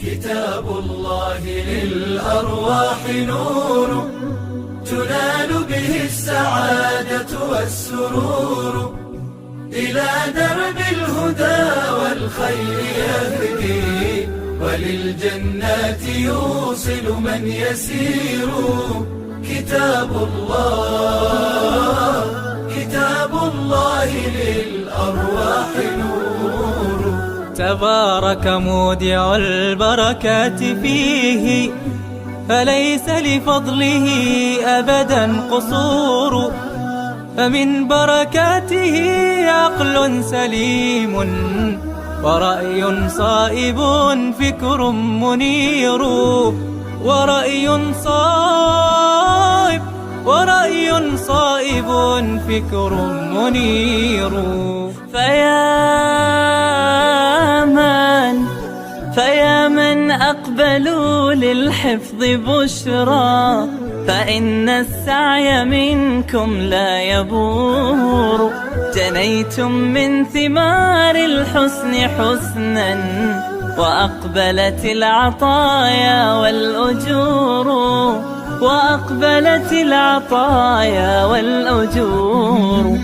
كتاب الله للأرواح نور، تنال به السعادة والسرور، إلى درب الهدى والخير يهدي، وللجنات يوصل من يسير. كتاب الله، كتاب الله للأرواح نور. تبارك مودع البركات فيه، فليس لفضله أبدا قصور. فمن بركاته عقل سليم، ورأي صائب فكر منير. ورأي صائب فكر منير. فيا من أقبلوا للحفظ بشرى، فإن السعي منكم لا يبور. جنيتم من ثمار الحسن حسنا، وأقبلت العطايا والأجور. وأقبلت العطايا والأجور.